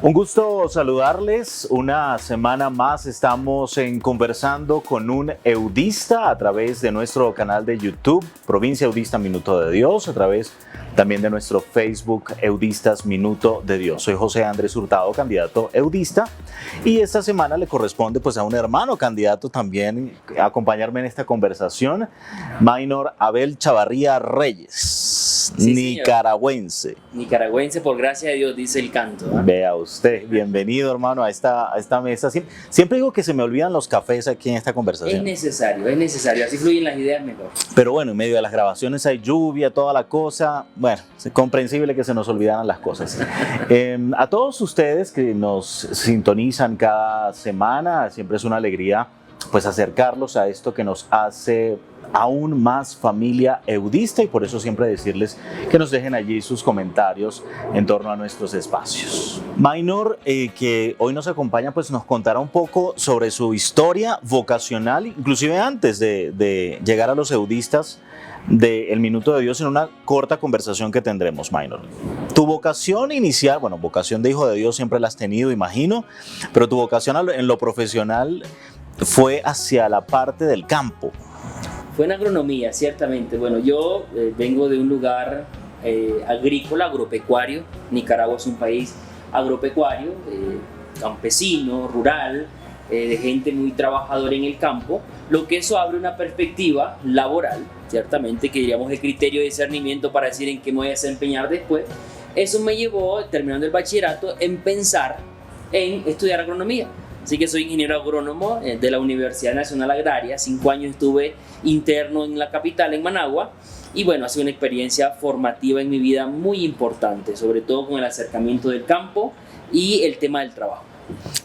Un gusto saludarles. Una semana más estamos conversando con un eudista a través de nuestro canal de YouTube, Provincia Eudista Minuto de Dios, a través también de nuestro Facebook Eudistas Minuto de Dios. Soy José Andrés Hurtado, candidato eudista, y esta semana le corresponde pues a un hermano candidato también acompañarme en esta conversación, Maynor Abel Chavarría Reyes, sí, nicaragüense. Nicaragüense por gracia de Dios, dice el canto, ¿eh? Vea usted, bienvenido hermano a esta mesa. Siempre digo que se me olvidan los cafés aquí en esta conversación. Es necesario, así fluyen las ideas mejor. Pero bueno, en medio de las grabaciones hay lluvia, toda la cosa. Bueno, es comprensible que se nos olvidaran las cosas. A todos ustedes que nos sintonizan cada semana, siempre es una alegría pues acercarlos a esto que nos hace aún más familia eudista, y por eso siempre decirles que nos dejen allí sus comentarios en torno a nuestros espacios. Maynor, que hoy nos acompaña, pues nos contará un poco sobre su historia vocacional, inclusive antes de llegar a los eudistas del Minuto de Dios, en una corta conversación que tendremos, Maynor. Tu vocación inicial, bueno, vocación de hijo de Dios siempre la has tenido, imagino, pero tu vocación en lo profesional fue hacia la parte del campo. Fue en agronomía, ciertamente. Bueno, yo vengo de un lugar agrícola, agropecuario. Nicaragua es un país agropecuario, campesino, rural, de gente muy trabajadora en el campo, lo que eso abre una perspectiva laboral, ciertamente, que diríamos el criterio de discernimiento para decir en qué me voy a desempeñar después. Eso me llevó, terminando el bachillerato, en pensar en estudiar agronomía. Así que soy ingeniero agrónomo de la Universidad Nacional Agraria. 5 años estuve interno en la capital, en Managua. Y bueno, ha sido una experiencia formativa en mi vida muy importante, sobre todo con el acercamiento del campo y el tema del trabajo.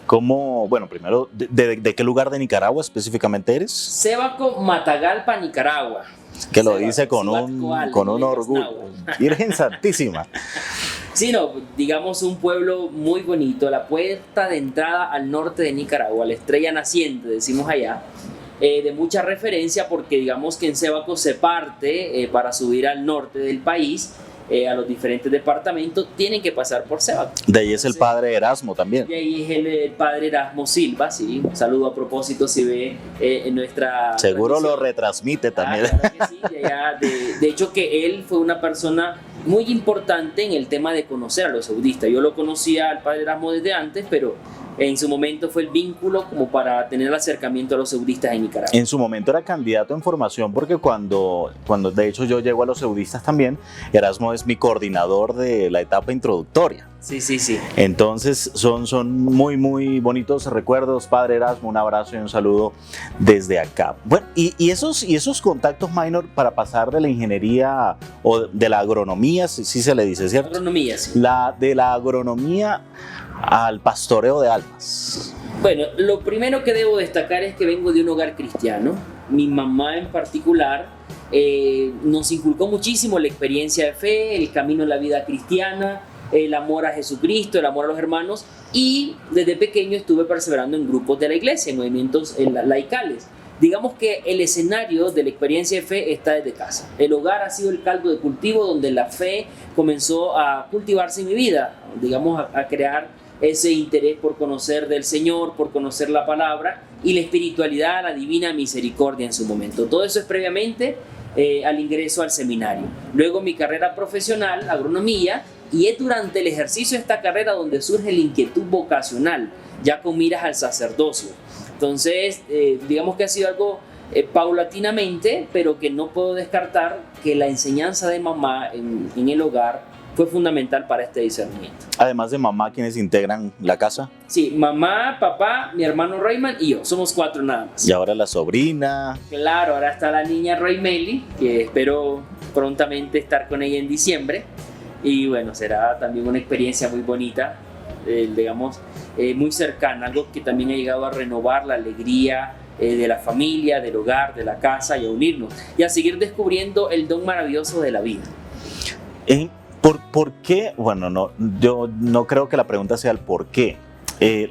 ¿Cómo, bueno, primero, de qué lugar de Nicaragua específicamente eres? Sébaco, Matagalpa, Nicaragua. Que lo dice con un orgullo. Virgen Santísima. Sí, no, digamos un pueblo muy bonito, la puerta de entrada al norte de Nicaragua, la estrella naciente, decimos allá, de mucha referencia porque digamos que en Sébaco se parte para subir al norte del país, a los diferentes departamentos, tienen que pasar por Sébaco. De ahí es el padre Erasmo también. De ahí es el padre Erasmo Silva, sí, un saludo a propósito si ve en nuestra... Seguro tradición. Lo retransmite también. Claro que sí, de hecho que él fue una persona muy importante en el tema de conocer a los eudistas. Yo lo conocía al padre Erasmo desde antes, pero en su momento fue el vínculo como para tener el acercamiento a los eudistas en Nicaragua. En su momento era candidato en formación porque cuando de hecho yo llego a los eudistas también, Erasmo es mi coordinador de la etapa introductoria. Sí. Entonces son muy, muy bonitos recuerdos, padre Erasmo, un abrazo y un saludo desde acá. Bueno, y esos contactos, Maynor, para pasar de la ingeniería o de la agronomía, sí se le dice, ¿cierto? Agronomía, sí. De la agronomía al pastoreo de almas. Bueno, lo primero que debo destacar es que vengo de un hogar cristiano. Mi mamá en particular nos inculcó muchísimo la experiencia de fe, el camino en la vida cristiana, el amor a Jesucristo, el amor a los hermanos, y desde pequeño estuve perseverando en grupos de la iglesia, en movimientos laicales. Digamos que el escenario de la experiencia de fe está desde casa. El hogar ha sido el caldo de cultivo donde la fe comenzó a cultivarse en mi vida, digamos a crear ese interés por conocer del Señor, por conocer la palabra y la espiritualidad, la divina misericordia en su momento. Todo eso es previamente al ingreso al seminario. Luego mi carrera profesional, agronomía, y es durante el ejercicio de esta carrera donde surge la inquietud vocacional, ya con miras al sacerdocio. Entonces, digamos que ha sido algo paulatinamente, pero que no puedo descartar que la enseñanza de mamá en el hogar fue fundamental para este discernimiento. Además de mamá, ¿quiénes integran la casa? Sí, mamá, papá, mi hermano Rayman y yo, somos 4 nada más. Y ahora la sobrina. Claro, ahora está la niña Raymeli, que espero prontamente estar con ella en diciembre. Y bueno, será también una experiencia muy bonita, digamos, muy cercana, algo que también ha llegado a renovar la alegría de la familia, del hogar, de la casa, y a unirnos y a seguir descubriendo el don maravilloso de la vida. ¿Por qué? Bueno, yo no creo que la pregunta sea el por qué.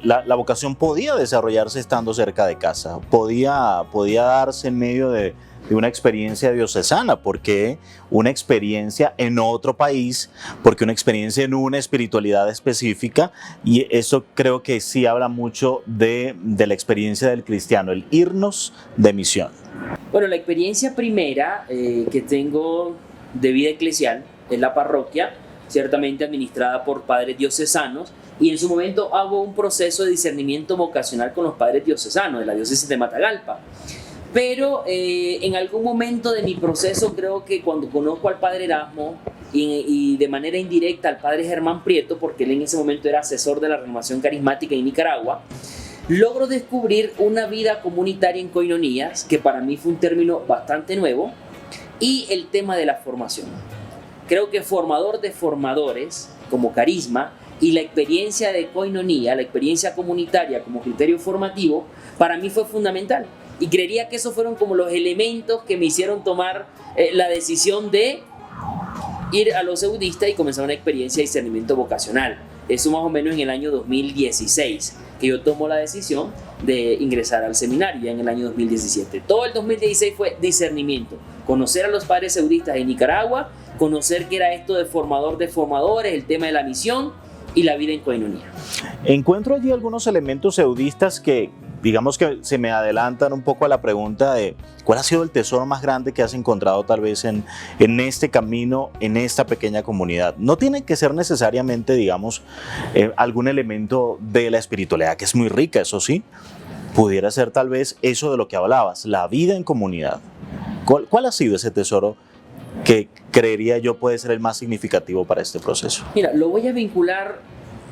La vocación podía desarrollarse estando cerca de casa, podía darse en medio de de una experiencia diocesana? ¿Por qué una experiencia en otro país? ¿Por qué una experiencia en una espiritualidad específica? Y eso creo que sí habla mucho de la experiencia del cristiano, el irnos de misión. Bueno, la experiencia primera que tengo de vida eclesial es la parroquia, ciertamente administrada por padres diocesanos, y en su momento hago un proceso de discernimiento vocacional con los padres diocesanos de la diócesis de Matagalpa. Pero en algún momento de mi proceso, creo que cuando conozco al padre Erasmo y de manera indirecta al padre Germán Prieto, porque él en ese momento era asesor de la renovación carismática en Nicaragua, logro descubrir una vida comunitaria en coinonías, que para mí fue un término bastante nuevo, y el tema de la formación. Creo que formador de formadores, como carisma, y la experiencia de coinonía, la experiencia comunitaria como criterio formativo, para mí fue fundamental. Y creería que esos fueron como los elementos que me hicieron tomar la decisión de ir a los eudistas y comenzar una experiencia de discernimiento vocacional. Eso más o menos en el año 2016, que yo tomo la decisión de ingresar al seminario, ya en el año 2017. Todo el 2016 fue discernimiento, conocer a los padres eudistas en Nicaragua, conocer qué era esto de formador de formadores, el tema de la misión y la vida en coinonía. Encuentro allí algunos elementos eudistas que, digamos que se me adelantan un poco a la pregunta de cuál ha sido el tesoro más grande que has encontrado tal vez en este camino, en esta pequeña comunidad. No tiene que ser necesariamente, digamos, algún elemento de la espiritualidad, que es muy rica, eso sí. Pudiera ser tal vez eso de lo que hablabas, la vida en comunidad. ¿Cuál ha sido ese tesoro que creería yo puede ser el más significativo para este proceso? Mira, lo voy a vincular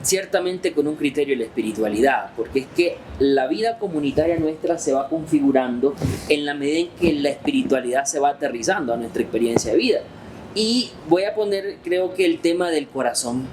ciertamente con un criterio de la espiritualidad, porque es que la vida comunitaria nuestra se va configurando en la medida en que la espiritualidad se va aterrizando a nuestra experiencia de vida. Y voy a poner, creo que el tema del corazón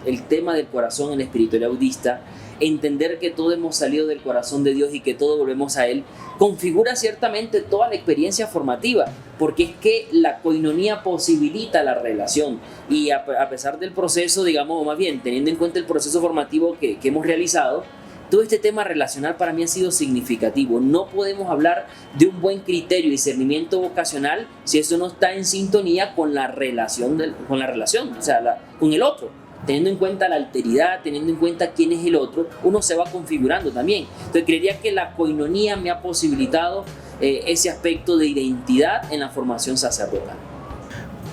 en la espiritualidad budista, entender que todos hemos salido del corazón de Dios y que todos volvemos a Él, configura ciertamente toda la experiencia formativa, porque es que la coinonía posibilita la relación y a pesar del proceso, digamos, o más bien teniendo en cuenta el proceso formativo que hemos realizado, todo este tema relacional para mí ha sido significativo. No podemos hablar de un buen criterio y discernimiento vocacional si eso no está en sintonía con la relación, o sea, con el otro. Teniendo en cuenta la alteridad, teniendo en cuenta quién es el otro, uno se va configurando también. Entonces creería que la coinonía me ha posibilitado ese aspecto de identidad en la formación sacerdotal.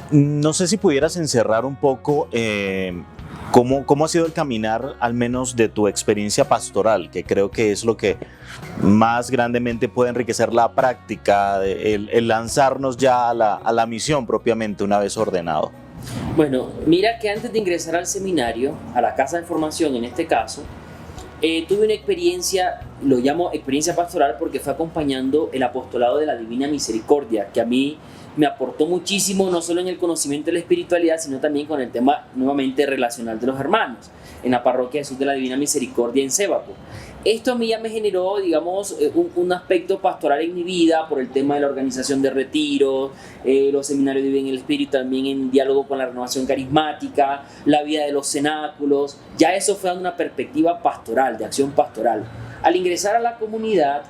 No sé si pudieras encerrar un poco cómo ha sido el caminar, al menos de tu experiencia pastoral, que creo que es lo que más grandemente puede enriquecer la práctica, el lanzarnos ya a la misión propiamente una vez ordenado. Bueno, mira que antes de ingresar al seminario, a la casa de formación en este caso, tuve una experiencia, lo llamo experiencia pastoral porque fue acompañando el apostolado de la Divina Misericordia, que a mí me aportó muchísimo, no solo en el conocimiento de la espiritualidad, sino también con el tema nuevamente relacional de los hermanos, en la parroquia Jesús de la Divina Misericordia en Sébaco. Esto a mí ya me generó, digamos, un aspecto pastoral en mi vida por el tema de la organización de retiros, los seminarios de vida en el espíritu, también en diálogo con la renovación carismática, la vida de los cenáculos. Ya eso fue dando una perspectiva pastoral, de acción pastoral. Al ingresar a la comunidad,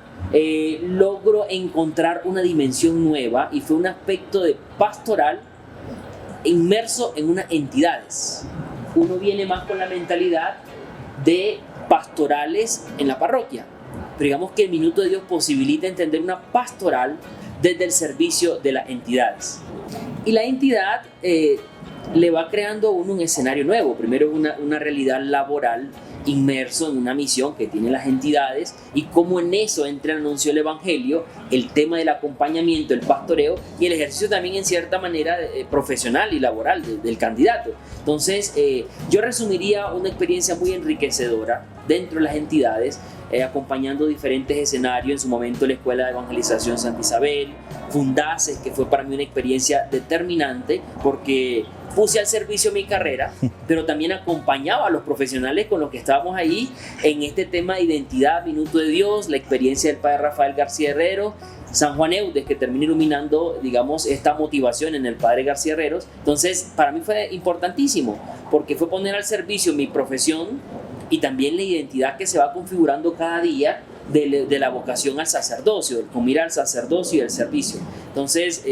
logro encontrar una dimensión nueva y fue un aspecto de pastoral inmerso en unas entidades. Uno viene más con la mentalidad de pastorales en la parroquia, pero digamos que el Minuto de Dios posibilita entender una pastoral desde el servicio de las entidades. Y la entidad le va creando a uno un escenario nuevo. Primero una realidad laboral inmerso en una misión que tienen las entidades y cómo en eso entra el anuncio del Evangelio, el tema del acompañamiento, el pastoreo y el ejercicio también en cierta manera profesional y laboral del candidato. Entonces yo resumiría una experiencia muy enriquecedora dentro de las entidades, acompañando diferentes escenarios, en su momento la Escuela de Evangelización Santa Isabel, Fundaces, que fue para mí una experiencia determinante porque puse al servicio mi carrera, pero también acompañaba a los profesionales con los que estábamos ahí en este tema de identidad, Minuto de Dios, la experiencia del padre Rafael García Herreros, San Juan Eudes, que termina iluminando, digamos, esta motivación en el padre García Herreros. Entonces, para mí fue importantísimo, porque fue poner al servicio mi profesión y también la identidad que se va configurando cada día de la vocación al sacerdocio, del comir al sacerdocio y el servicio. Entonces,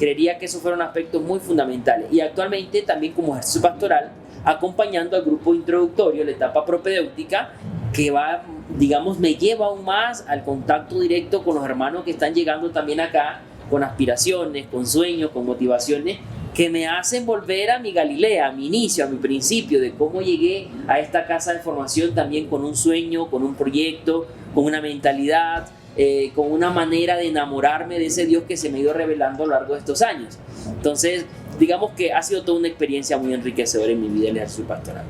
creería que esos fueron aspectos muy fundamentales. Y actualmente también como ejercicio pastoral, acompañando al grupo introductorio, la etapa propedéutica, que va, digamos, me lleva aún más al contacto directo con los hermanos que están llegando también acá, con aspiraciones, con sueños, con motivaciones, que me hacen volver a mi Galilea, a mi inicio, a mi principio, de cómo llegué a esta casa de formación también con un sueño, con un proyecto, con una mentalidad, con una manera de enamorarme de ese Dios que se me ha ido revelando a lo largo de estos años. Entonces, digamos que ha sido toda una experiencia muy enriquecedora en mi vida en el ejercicio pastoral.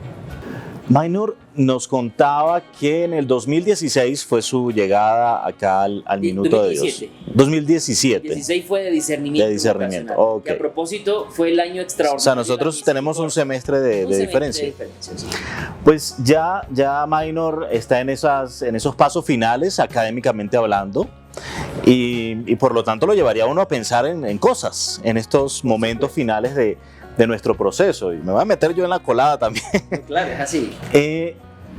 Minor nos contaba que en el 2016 fue su llegada acá al Minuto 2017. de Dios. 2017. 16 fue de discernimiento. De discernimiento, vocacional. ok. Y a propósito, fue el año extraordinario. O sea, nosotros tenemos un semestre de diferencia. Sí. Pues ya Minor está en esos pasos finales, académicamente hablando, y por lo tanto lo llevaría a uno a pensar en cosas, en estos momentos finales de nuestro proceso. Y me voy a meter yo en la colada también. Claro, es así.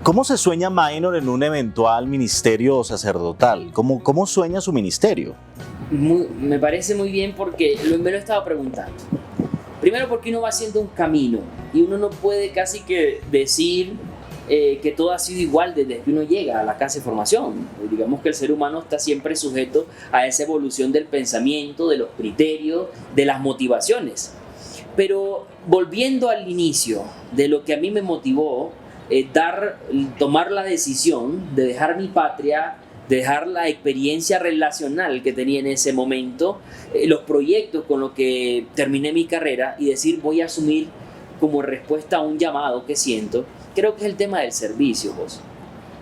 ¿Cómo se sueña Minor en un eventual ministerio sacerdotal? ¿Cómo sueña su ministerio? Me parece muy bien porque me lo estaba preguntando. Primero porque uno va haciendo un camino y uno no puede casi que decir que todo ha sido igual desde que uno llega a la casa de formación. Digamos que el ser humano está siempre sujeto a esa evolución del pensamiento, de los criterios, de las motivaciones. Pero volviendo al inicio de lo que a mí me motivó, tomar la decisión de dejar mi patria, de dejar la experiencia relacional que tenía en ese momento, los proyectos con los que terminé mi carrera y decir voy a asumir como respuesta a un llamado que siento, creo que es el tema del servicio, José.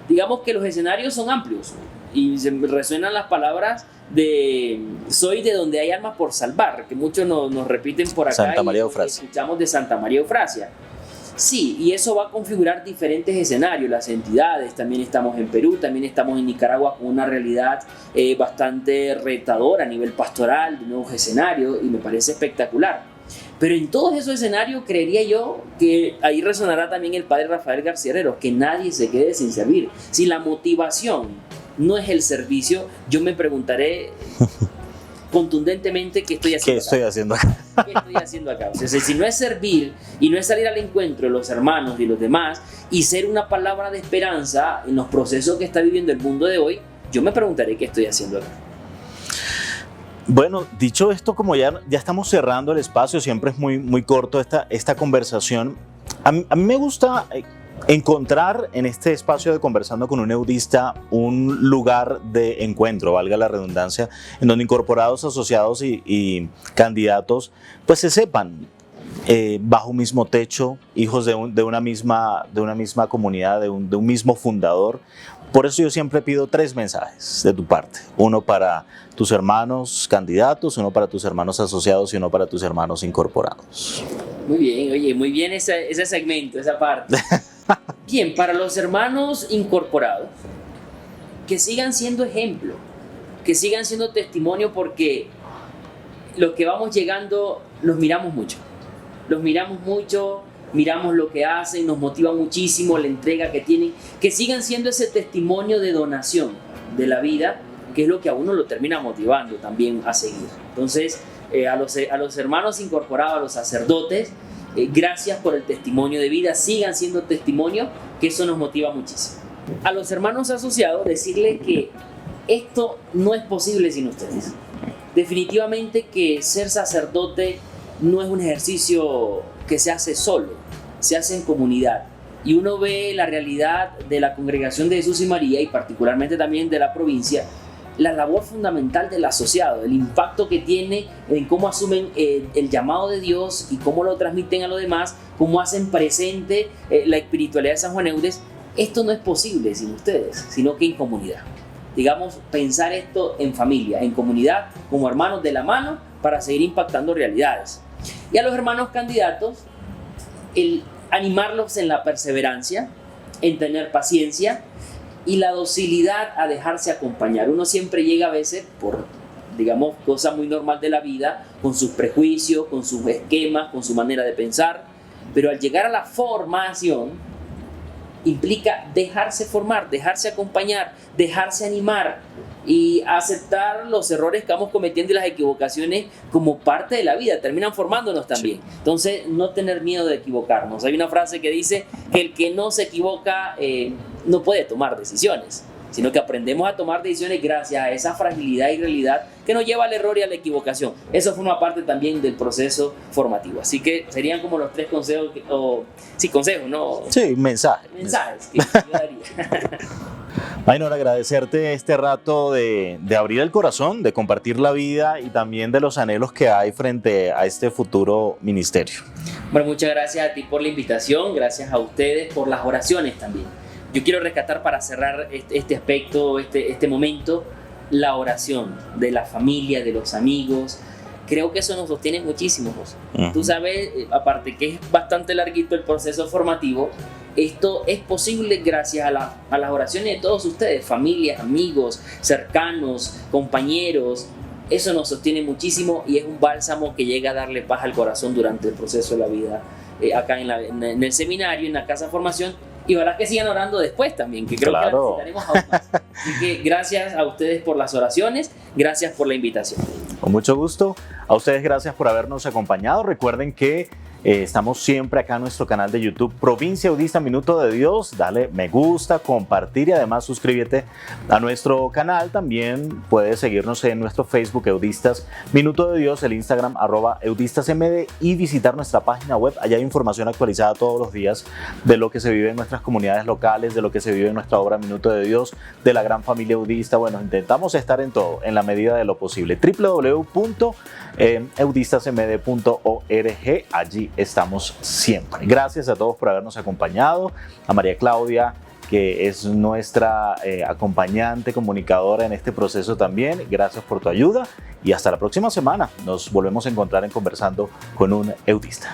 Digamos que los escenarios son amplios y se me resuenan las palabras de soy de donde hay almas por salvar, que muchos nos repiten por acá. Santa María de y Eufrasia. Escuchamos de Santa María de Eufrasia. Sí, y eso va a configurar diferentes escenarios, las entidades, también estamos en Perú, también estamos en Nicaragua con una realidad bastante retadora a nivel pastoral, de nuevos escenarios, y me parece espectacular. Pero en todos esos escenarios creería yo que ahí resonará también el padre Rafael García Herreros, que nadie se quede sin servir. Si la motivación no es el servicio, yo me preguntaré contundentemente qué estoy haciendo acá. ¿Qué estoy haciendo acá? O sea, si no es servir y no es salir al encuentro de los hermanos y los demás y ser una palabra de esperanza en los procesos que está viviendo el mundo de hoy, yo me preguntaré qué estoy haciendo acá. Bueno, dicho esto, como ya estamos cerrando el espacio, siempre es muy corto esta conversación. A mí me gusta encontrar en este espacio de Conversando con un Eudista un lugar de encuentro, valga la redundancia, en donde incorporados, asociados y candidatos pues se sepan bajo un mismo techo, hijos de una misma comunidad, de un mismo fundador. Por eso yo siempre pido 3 mensajes de tu parte: uno para tus hermanos candidatos, uno para tus hermanos asociados y uno para tus hermanos incorporados. Muy bien, oye, muy bien ese segmento, esa parte. Bien, para los hermanos incorporados, que sigan siendo ejemplo, que sigan siendo testimonio, porque los que vamos llegando los miramos mucho, miramos lo que hacen, nos motiva muchísimo la entrega que tienen, que sigan siendo ese testimonio de donación de la vida, que es lo que a uno lo termina motivando también a seguir. Entonces, a los hermanos incorporados, a los sacerdotes, gracias por el testimonio de vida, sigan siendo testimonio, que eso nos motiva muchísimo. A los hermanos asociados, decirles que esto no es posible sin ustedes. Definitivamente que ser sacerdote no es un ejercicio que se hace solo, se hace en comunidad. Y uno ve la realidad de la Congregación de Jesús y María, y particularmente también de la provincia, la labor fundamental del asociado, el impacto que tiene en cómo asumen el llamado de Dios y cómo lo transmiten a los demás, cómo hacen presente la espiritualidad de San Juan Eudes. Esto no es posible sin ustedes, sino que en comunidad. Digamos, pensar esto en familia, en comunidad, como hermanos de la mano, para seguir impactando realidades. Y a los hermanos candidatos, el animarlos en la perseverancia, en tener paciencia y la docilidad a dejarse acompañar. Uno siempre llega a veces por, digamos, cosa muy normal de la vida, con sus prejuicios, con sus esquemas, con su manera de pensar, pero al llegar a la formación implica dejarse formar, dejarse acompañar, dejarse animar, y aceptar los errores que vamos cometiendo y las equivocaciones como parte de la vida, terminan formándonos también. Sí. Entonces, no tener miedo de equivocarnos. Hay una frase que dice que el que no se equivoca no puede tomar decisiones, sino que aprendemos a tomar decisiones gracias a esa fragilidad y realidad que nos lleva al error y a la equivocación. Eso forma parte también del proceso formativo. Así que serían como los 3 consejos, consejos, ¿no? Sí, mensajes que yo daría. Ainhoa, agradecerte este rato de abrir el corazón, de compartir la vida y también de los anhelos que hay frente a este futuro ministerio. Bueno, muchas gracias a ti por la invitación, gracias a ustedes por las oraciones también. Yo quiero rescatar para cerrar este aspecto, este momento, la oración de la familia, de los amigos. Creo que eso nos sostiene muchísimo, José. Tú sabes, aparte que es bastante larguito el proceso formativo, esto es posible gracias a las oraciones de todos ustedes, familias, amigos, cercanos, compañeros. Eso nos sostiene muchísimo y es un bálsamo que llega a darle paz al corazón durante el proceso de la vida, acá en el seminario, en la casa de formación. Y ojalá que sigan orando después también, que creo que la necesitaremos aún más. Así que gracias a ustedes por las oraciones, gracias por la invitación. Con mucho gusto. A ustedes gracias por habernos acompañado. Recuerden que estamos siempre acá en nuestro canal de YouTube, Provincia Eudista Minuto de Dios. Dale me gusta, compartir y además suscríbete a nuestro canal. También puedes seguirnos en nuestro Facebook, Eudistas Minuto de Dios, el Instagram, @eudistasmd, y visitar nuestra página web. Allá hay información actualizada todos los días de lo que se vive en nuestras comunidades locales, de lo que se vive en nuestra obra Minuto de Dios, de la gran familia eudista. Bueno, intentamos estar en todo, en la medida de lo posible. www.eudistasmd.org. Allí estamos siempre. Gracias a todos por habernos acompañado. A María Claudia, que es nuestra acompañante, comunicadora en este proceso también. Gracias por tu ayuda y hasta la próxima semana. Nos volvemos a encontrar en Conversando con un Eudista.